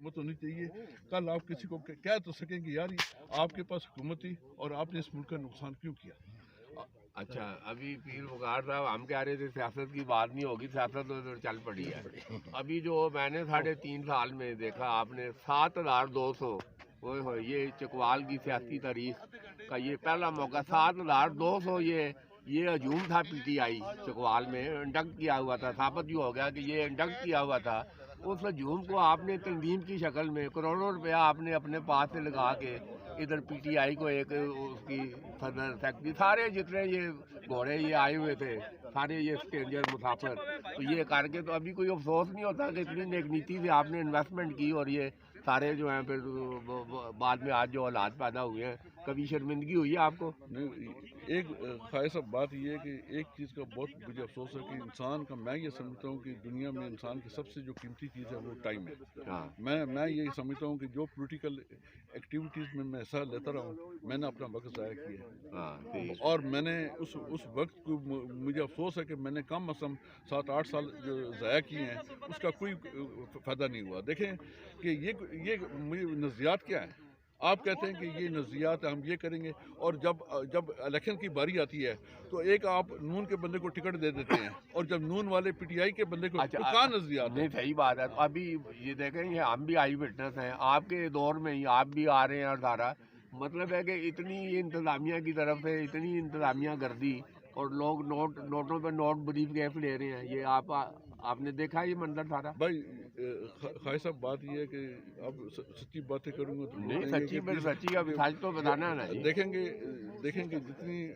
حکومت ہونی چاہیے. کل آپ کسی کو کہہ تو سکیں کہ یار آپ کے پاس حکومت تھی اور آپ نے اس ملک کا نقصان کیوں کیا. اچھا ابھی پیر وقار صاحب ہم کہہ رہے تھے سیاست کی بات نہیں ہوگی، سیاست تو چل پڑی ہے. ابھی جو میں نے 3.5 سال میں دیکھا آپ نے 7,200 یہ چکوال کی سیاسی تاریخ کا یہ پہلا موقع. 7,200 یہ ہجوم تھا پی ٹی آئی چکوال میں انڈکٹ کیا ہوا تھا. ثابت جو ہو گیا کہ یہ انڈکٹ کیا ہوا تھا. اس ہجوم کو آپ نے تنظیم کی شکل میں کروڑوں روپیہ آپ نے اپنے پاس سے لگا کے ادھر پی ٹی آئی کو ایک اس کی صدر سیکٹری سارے جتنے یہ گھوڑے یہ آئے ہوئے تھے سارے یہ اسٹرینجر مسافر تو یہ کر کے تو ابھی کوئی افسوس نہیں ہوتا کہ اتنی نیک نیتی سے آپ نے انویسٹمنٹ کی اور یہ سارے جو ہیں پھر بعد میں آج جو حالات پیدا ہوئے ہیں. کبھی شرمندگی ہوئی ہے آپ کو؟ ایک خواہش صاحب بات یہ ہے کہ ایک چیز کا بہت مجھے افسوس ہے کہ انسان کا میں یہ سمجھتا ہوں کہ دنیا میں انسان کی سب سے جو قیمتی چیز ہے وہ ٹائم ہے. میں یہ سمجھتا ہوں کہ جو پولیٹیکل ایکٹیویٹیز میں حصہ لیتا رہا ہوں میں نے اپنا وقت ضائع کیا ہے اور میں نے اس وقت کو مجھے افسوس ہے کہ میں نے کم از کم 7-8 سال جو ضائع کیے ہیں اس کا کوئی فائدہ نہیں ہوا. دیکھیں کہ یہ نظریات کیا ہے. آپ کہتے ہیں کہ یہ نظریات ہم یہ کریں گے اور جب الیکشن کی باری آتی ہے تو ایک آپ نون کے بندے کو ٹکٹ دے دیتے ہیں اور جب نون والے پی ٹی آئی کے بندے کو کہاں نظریات نہیں صحیح بات ہے. ابھی یہ دیکھیں یہ ہم بھی آئی وٹنس ہیں آپ کے دور میں ہی آپ بھی آ رہے ہیں اور سارا مطلب ہے کہ اتنی انتظامیہ کی طرف سے اتنی انتظامیہ گردی اور لوگ نوٹوں پہ نوٹ بریف کیف لے رہے ہیں. یہ آپ نے دیکھا یہ منظر سارا. بھائی خواہش صاحب بات یہ ہے کہ اب سچی باتیں کروں گا تو نہیں سچی کا مثال تو بتانا ہے نا. دیکھیں گے جتنی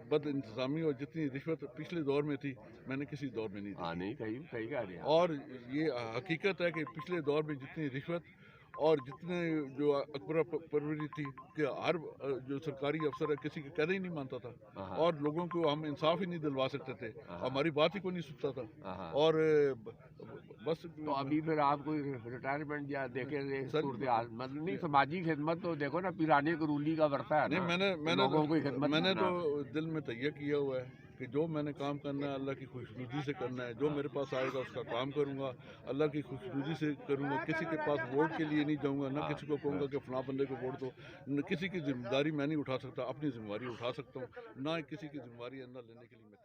بد انتظامی اور جتنی رشوت پچھلے دور میں تھی میں نے کسی دور میں نہیں دی. نہیں صحیح کہہ رہے ہیں. اور یہ حقیقت ہے کہ پچھلے دور میں جتنی رشوت اور جتنے جو اکبر پروری تھی کہ ہر جو سرکاری افسر ہے کسی کا کہنا ہی نہیں مانتا تھا اور لوگوں کو ہم انصاف ہی نہیں دلوا سکتے تھے. ہماری بات ہی کوئی نہیں سنتا تھا. اور بس تو ابھی پھر آپ کوئی ریٹائرمنٹ یا دیکھیں صورتحال مطلب نہیں سماجی خدمت تو دیکھو نا پیرانے کرولی کا ورثہ ہے. نہیں میں نے تو دل میں تہیہ کیا ہوا ہے کہ جو میں نے کام کرنا ہے اللہ کی خوشنودی سے کرنا ہے. جو میرے پاس آئے گا اس کا کام کروں گا اللہ کی خوشنودی سے کروں گا. کسی کے پاس ووٹ کے لیے نہیں جاؤں گا نہ کسی کو کہوں گا کہ فلاں بندے کو ووٹ دو. نہ کسی کی ذمہ داری میں نہیں اٹھا سکتا. اپنی ذمہ داری اٹھا سکتا ہوں نہ کسی کی ذمہ داری نہ لینے کے لیے